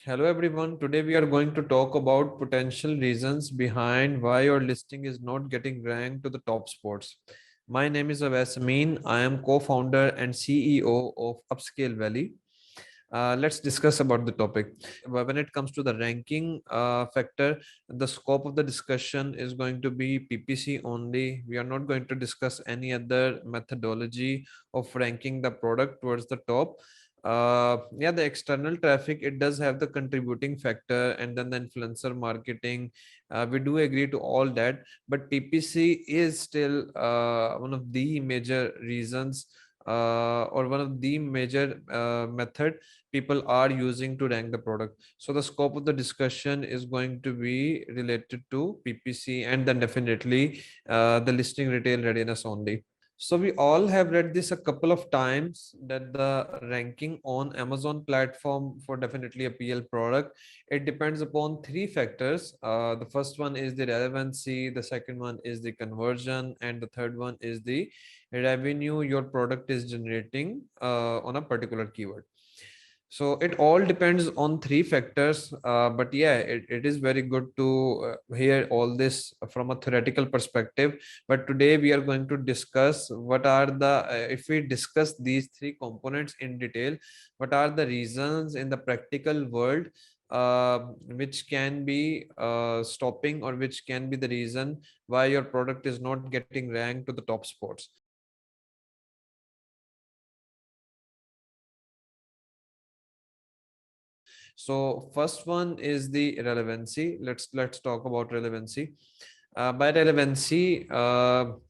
Hello everyone. Today we are going to talk about potential reasons behind why your listing is not getting ranked to the top spots. My name is Awais Amin. I am co-founder and CEO of Upscale Valley. Let's discuss about the topic. When it comes to the ranking factor, the scope of the discussion is going to be PPC only. We are not going to discuss any other methodology of ranking the product towards the top. Yeah, the external traffic, it does have the contributing factor, and then the influencer marketing. We do agree to all that, but PPC is still one of the major reasons or one of the major method people are using to rank the product. So the scope of the discussion is going to be related to PPC and then definitely the listing retail readiness only. So we all have read this a couple of times that the ranking on Amazon platform for definitely a PL product, it depends upon three factors. The first one is the relevancy, the second one is the conversion, and the third one is the revenue your product is generating on a particular keyword. So it all depends on three factors, but yeah, it is very good to hear all this from a theoretical perspective. But today we are going to discuss what are the if we discuss these three components in detail, what are the reasons in the practical world which can be stopping, or which can be the reason why your product is not getting ranked to the top spots. So first one is the relevancy. Let's talk about relevancy. By relevancy,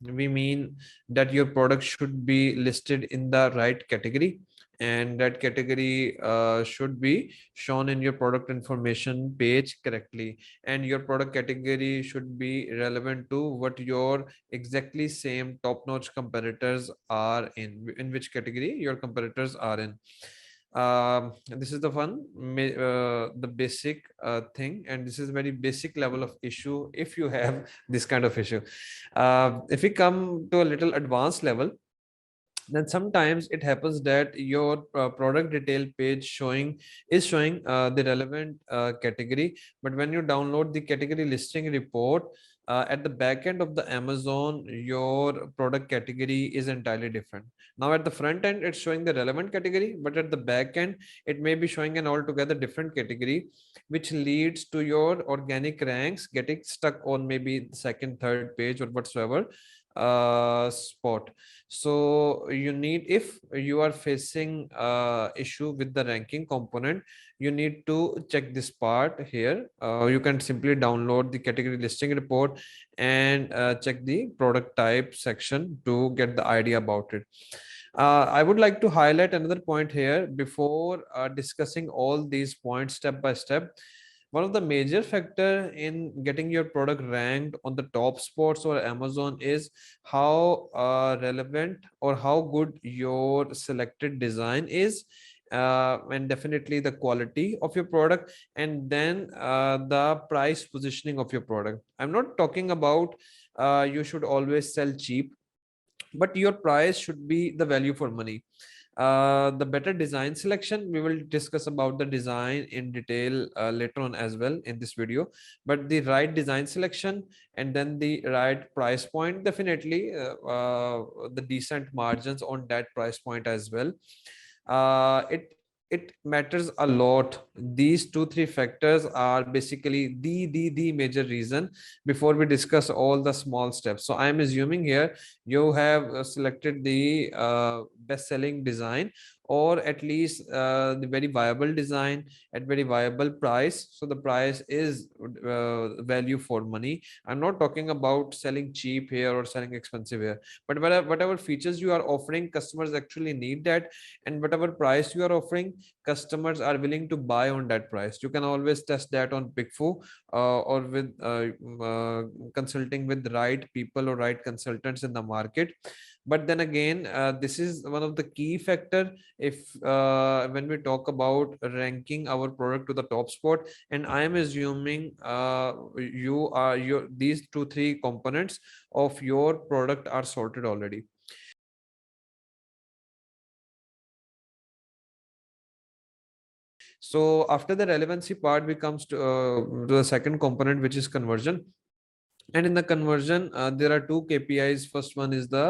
we mean that your product should be listed in the right category, and that category should be shown in your product information page correctly, and your product category should be relevant to what your exactly same top-notch competitors are in which category your competitors are in. This is the the basic thing, and this is very basic level of issue if you have this kind of issue. If we come to a little advanced level, then sometimes it happens that your product detail page showing the relevant category, but when you download the category listing report at the back end of the Amazon, your product category is entirely different. Now at the front end it's showing the relevant category, but at the back end it may be showing an altogether different category, which leads to your organic ranks getting stuck on maybe the second, third page or whatsoever spot. So you need, if you are facing issue with the ranking component, you need to check this part here. You can simply download the category listing report and check the product type section to get the idea about it. I would like to highlight another point here before discussing all these points step by step. One of the major factor in getting your product ranked on the top spots or Amazon is how relevant or how good your selected design is, and definitely the quality of your product, and then the price positioning of your product. I'm not talking about you should always sell cheap, but your price should be the value for money. The better design selection, we will discuss about the design in detail later on as well in this video, but the right design selection and then the right price point, definitely the decent margins on that price point as well. It matters a lot. These two three factors are basically the major reason before we discuss all the small steps. So I am assuming here you have selected the best selling design, or at least the very viable design at very viable price. So the price is value for money. I'm not talking about selling cheap here or selling expensive here, but whatever features you are offering, customers actually need that, and whatever price you are offering, customers are willing to buy on that price. You can always test that on Pickfu or with consulting with the right people or right consultants in the market. But then again, this is one of the key factor if when we talk about ranking our product to the top spot. And I am assuming you are your these two three components of your product are sorted already. So after the relevancy part, we comes to the second component, which is conversion. And in the conversion, there are two KPIs. First one is the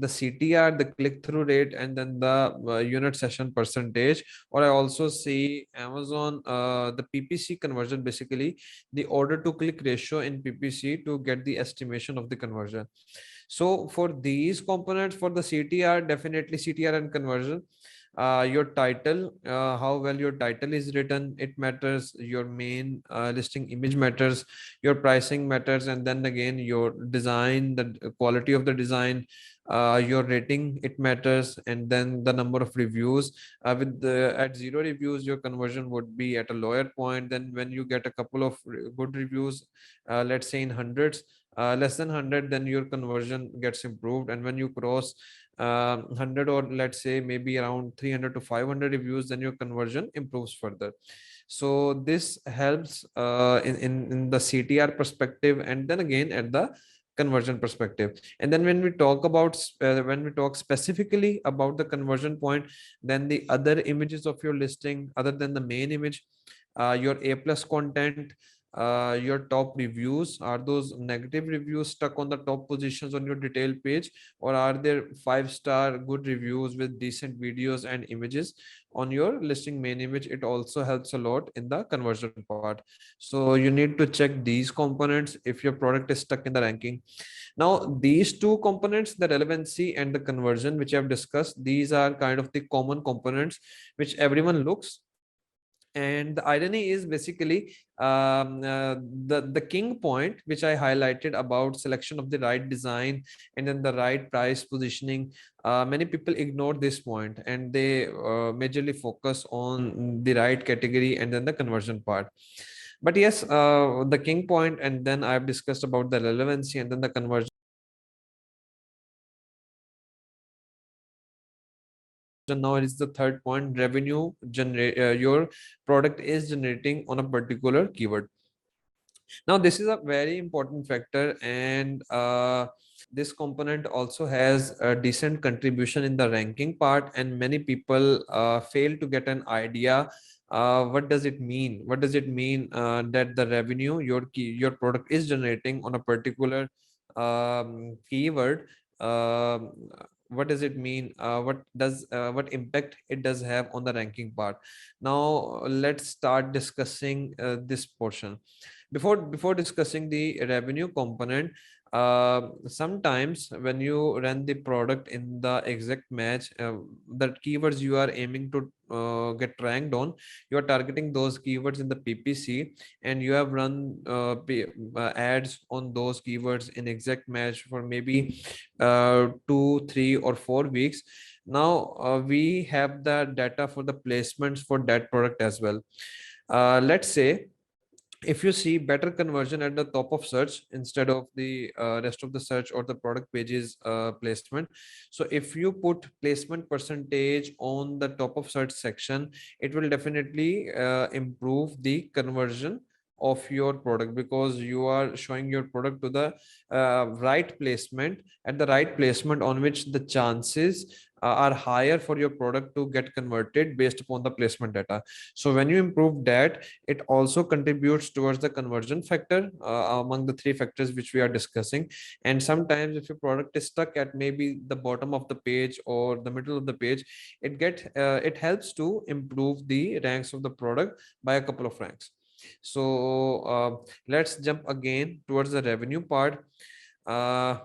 CTR, the click through rate, and then the unit session percentage. Or I also see Amazon, the PPC conversion, basically the order to click ratio in PPC, to get the estimation of the conversion. So for these components, for the CTR, definitely CTR and conversion, your title, how well your title is written, it matters. Your main listing image matters, your pricing matters, and then again your design, the quality of the design, your rating, it matters, and then the number of reviews. With the at 0 reviews, your conversion would be at a lower point. Then when you get a couple of good reviews, let's say in hundreds, less than 100, then your conversion gets improved. And when you cross 100, or let's say maybe around 300 to 500 reviews, then your conversion improves further. So this helps in the CTR perspective, and then again at the conversion perspective. And then when we talk about when we talk specifically about the conversion point, then the other images of your listing other than the main image, your A plus content, your top reviews, are those negative reviews stuck on the top positions on your detail page, or are there 5-star good reviews with decent videos and images on your listing main image? It also helps a lot in the conversion part. So you need to check these components if your product is stuck in the ranking. Now these two components, the relevancy and the conversion, which I've discussed, these are kind of the common components which everyone looks. And the irony is basically the king point which I highlighted about selection of the right design and then the right price positioning. Many people ignore this point, and they majorly focus on the right category and then the conversion part. But yes, the king point, and then I've discussed about the relevancy and then the conversion. Now it is the third point: revenue generate, your product is generating on a particular keyword. Now this is a very important factor, and this component also has a decent contribution in the ranking part, and many people fail to get an idea. What does it mean? What does it mean that the revenue your product is generating on a particular keyword? Um, what does it mean? What impact it does have on the ranking part? Now let's start discussing this portion. Before discussing the revenue component, sometimes when you run the product in the exact match, the keywords you are aiming to get ranked on, you are targeting those keywords in the PPC, and you have run ads on those keywords in exact match for maybe 2, 3, or 4 weeks. Now we have the data for the placements for that product as well. Let's say if you see better conversion at the top of search instead of the rest of the search or the product pages placement. So if you put placement percentage on the top of search section, it will definitely improve the conversion of your product, because you are showing your product to the right placement, at the right placement on which the chances are higher for your product to get converted based upon the placement data. So when you improve that, it also contributes towards the conversion factor among the three factors which we are discussing. And sometimes if your product is stuck at maybe the bottom of the page or the middle of the page, it helps to improve the ranks of the product by a couple of ranks. So let's jump again towards the revenue part. uh,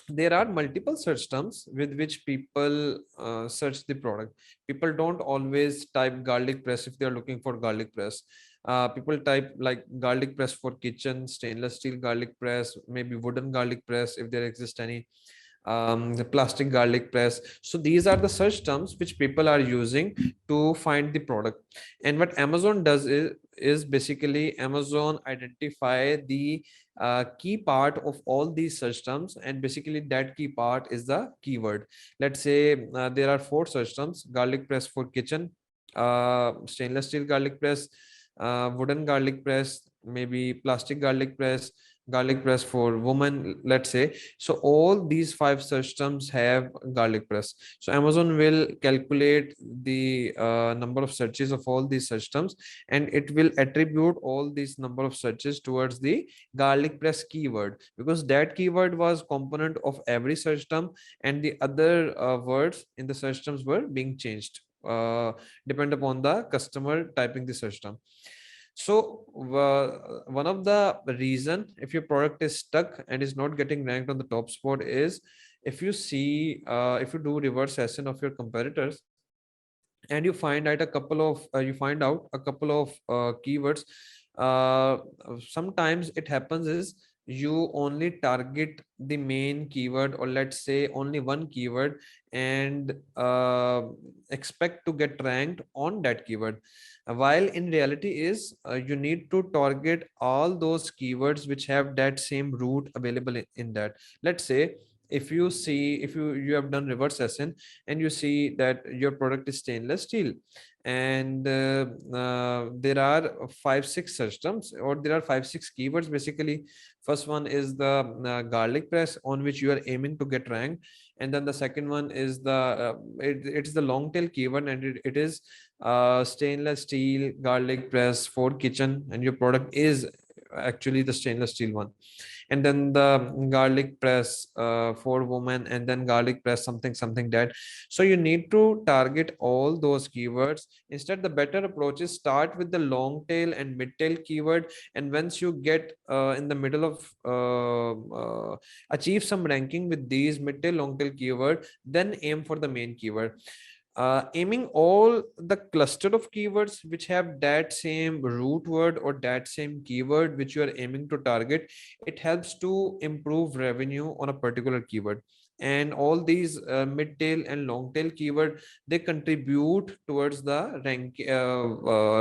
there are multiple search terms with which people search the product. People don't always type garlic press if they are looking for garlic press. People type like garlic press for kitchen, stainless steel garlic press, maybe wooden garlic press if there exists any, the plastic garlic press. So these are the search terms which people are using to find the product. And what Amazon does is basically Amazon identify the key part of all these search terms, and basically that key part is the keyword. Let's say there are 4 search terms: garlic press for kitchen, stainless steel garlic press, wooden garlic press, maybe plastic garlic press, garlic press for woman, let's say. So all these 5 search terms have garlic press. So Amazon will calculate the number of searches of all these search terms, and it will attribute all these number of searches towards the garlic press keyword, because that keyword was component of every search term, and the other words in the search terms were being changed depend upon the customer typing the search term. So one of the reason if your product is stuck and is not getting ranked on the top spot is, if you see if you do reverse session of your competitors, and you find out a couple of keywords, uh, sometimes it happens is you only target the main keyword, or let's say only one keyword, and expect to get ranked on that keyword, while in reality is you need to target all those keywords which have that same root available in that. Let's say if you have done reverse session, and you see that your product is stainless steel, and there are 5 6 systems, or there are 5 6 keywords basically. First one is the garlic press, on which you are aiming to get ranked, and then the second one is it's the long tail keyword, and it is stainless steel garlic press for kitchen, and your product is actually the stainless steel one. And then the garlic press for women, and then garlic press something something that. So you need to target all those keywords. Instead, the better approach is start with the long tail and mid tail keyword, and once you get in the middle of achieve some ranking with these mid tail long tail keyword, then aim for the main keyword. Aiming all the cluster of keywords which have that same root word or that same keyword which you are aiming to target, it helps to improve revenue on a particular keyword. And all these mid tail and long tail keyword, they contribute towards the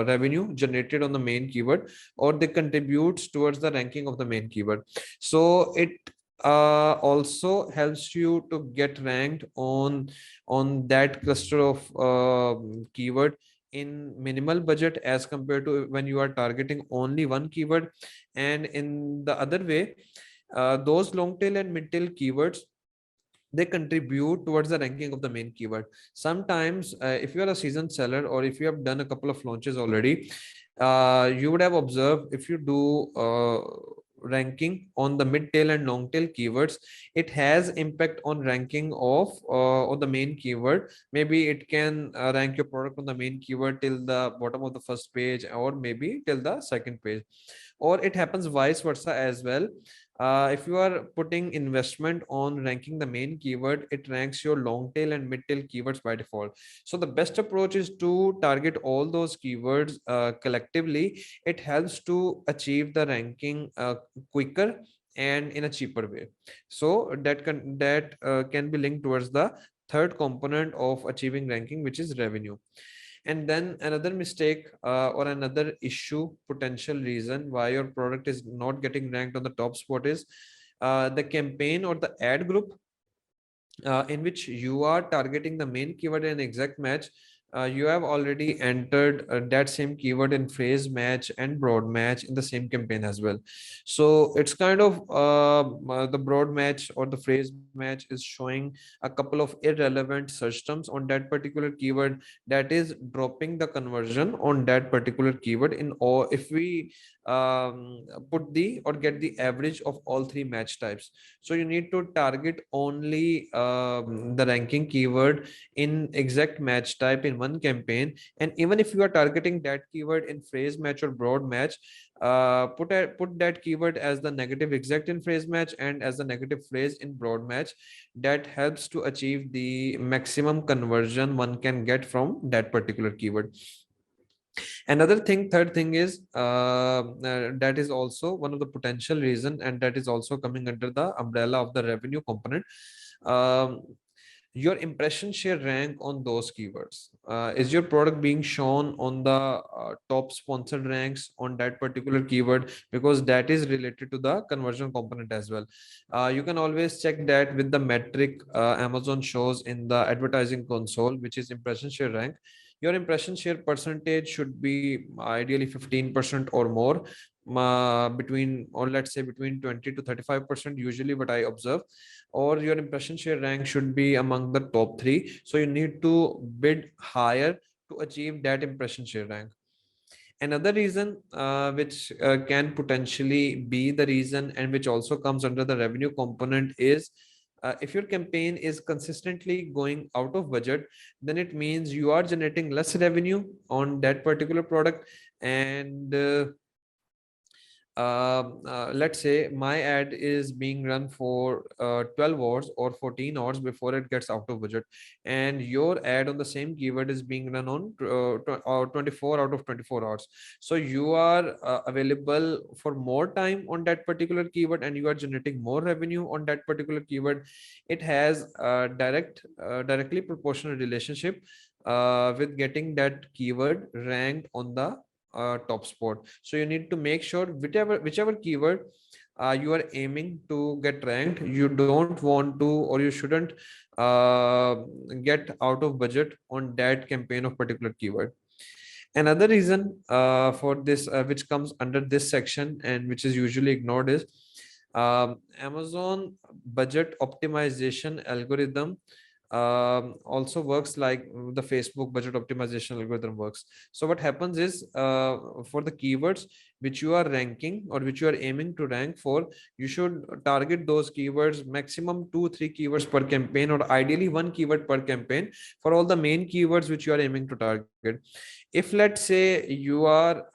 revenue generated on the main keyword, or they contributes towards the ranking of the main keyword. So it also helps you to get ranked on that cluster of keyword in minimal budget, as compared to when you are targeting only one keyword. And in the other way, those long tail and mid tail keywords, they contribute towards the ranking of the main keyword. Sometimes if you are a seasoned seller, or if you have done a couple of launches already, you would have observed, if you do ranking on the mid tail and long tail keywords, it has impact on ranking of on the main keyword. Maybe it can rank your product on the main keyword till the bottom of the first page, or maybe till the second page, or it happens vice versa as well. If you are putting investment on ranking the main keyword, it ranks your long tail and mid tail keywords by default. So the best approach is to target all those keywords collectively. It helps to achieve the ranking quicker and in a cheaper way. So that can be linked towards the third component of achieving ranking, which is revenue. And then another mistake or another issue, potential reason why your product is not getting ranked on the top spot is the campaign or the ad group in which you are targeting the main keyword in exact match. You have already entered that same keyword in phrase match and broad match in the same campaign as well. So it's kind of the broad match or the phrase match is showing a couple of irrelevant search terms on that particular keyword, that is dropping the conversion on that particular keyword in all, if we put the or get the average of all 3 match types. So you need to target only the ranking keyword in exact match type in one campaign. And even if you are targeting that keyword in phrase match or broad match, put that keyword as the negative exact in phrase match and as the negative phrase in broad match. That helps to achieve the maximum conversion one can get from that particular keyword. Another thing, third thing is that is also one of the potential reason, and that is also coming under the umbrella of the revenue component. um, your impression share rank on those keywords. Is your product being shown on the top sponsored ranks on that particular keyword? Because that is related to the conversion component as well. You can always check that with the metric Amazon shows in the advertising console, which is impression share rank. Your impression share percentage should be ideally 15% or more. between, or let's say between 20 to 35%, usually what I observe, or your impression share rank should be among the top 3. So you need to bid higher to achieve that impression share rank. Another reason which can potentially be the reason, and which also comes under the revenue component, is if your campaign is consistently going out of budget, then it means you are generating less revenue on that particular product. And let's say my ad is being run for 12 hours or 14 hours before it gets out of budget, and your ad on the same keyword is being run on 24 out of 24 hours. So you are available for more time on that particular keyword, and you are generating more revenue on that particular keyword. It has a directly proportional relationship with getting that keyword ranked on the top spot. So you need to make sure whichever keyword you are aiming to get ranked, you don't want to, or you shouldn't uh, get out of budget on that campaign of particular keyword. Another reason for this, which comes under this section and which is usually ignored, is Amazon budget optimization algorithm also works like the Facebook budget optimization algorithm works. So what happens is, for the keywords which you are ranking or which you are aiming to rank for, you should target those keywords, maximum 2-3 keywords per campaign, or ideally 1 keyword per campaign for all the main keywords which you are aiming to target. If let's say you are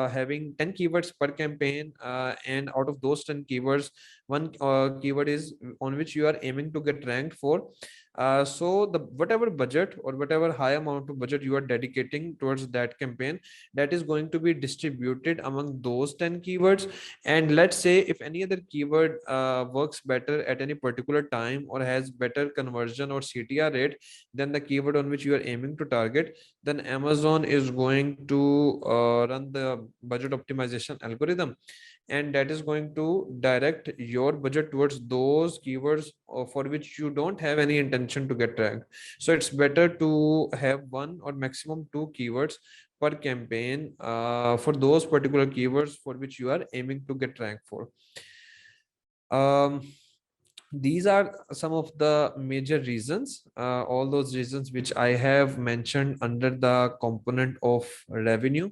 having 10 keywords per campaign, and out of those 10 keywords, one keyword is on which you are aiming to get ranked for, so the whatever budget or whatever high amount of budget you are dedicating towards that campaign, that is going to be distributed among those 10 keywords. And let's say if any other keyword works better at any particular time, or has better conversion or CTR rate than the keyword on which you are aiming to target, then Amazon is going to run the budget optimization algorithm, and that is going to direct your budget towards those keywords for which you don't have any intention to get ranked. So it's better to have 1 or maximum 2 keywords per campaign for those particular keywords for which you are aiming to get ranked for. um, these are some of the major reasons, all those reasons which I have mentioned under the component of revenue,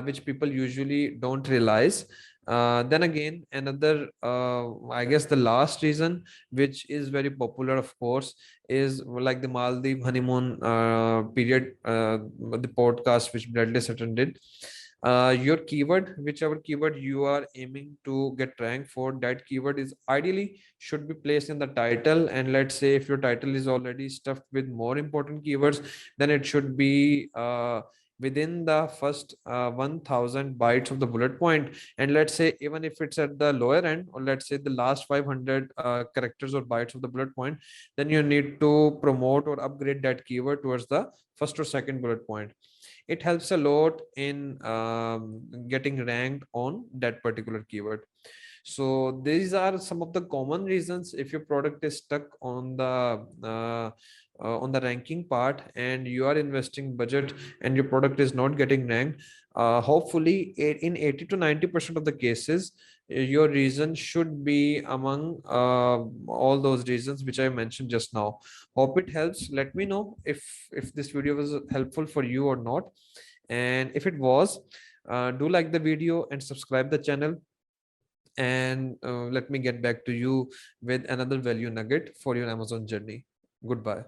which people usually don't realize. Then again, another, I guess the last reason, which is very popular, of course, is like the Maldives honeymoon period, the podcast which Bradley Sutton did. Your keyword, whichever keyword you are aiming to get ranked for, that keyword is ideally should be placed in the title. And let's say if your title is already stuffed with more important keywords, then it should be within the first 1000 bytes of the bullet point. And let's say even if it's at the lower end, or let's say the last 500 characters or bytes of the bullet point, then you need to promote or upgrade that keyword towards the first or second bullet point. It helps a lot in getting ranked on that particular keyword. So these are some of the common reasons. If your product is stuck on the ranking part, and you are investing budget and your product is not getting ranked, hopefully in 80 to 90% of the cases, your reason should be among all those reasons which I mentioned just now. Hope it helps. Let me know if this video was helpful for you or not. And if it was, do like the video and subscribe the channel. And let me get back to you with another value nugget for your Amazon journey. Goodbye.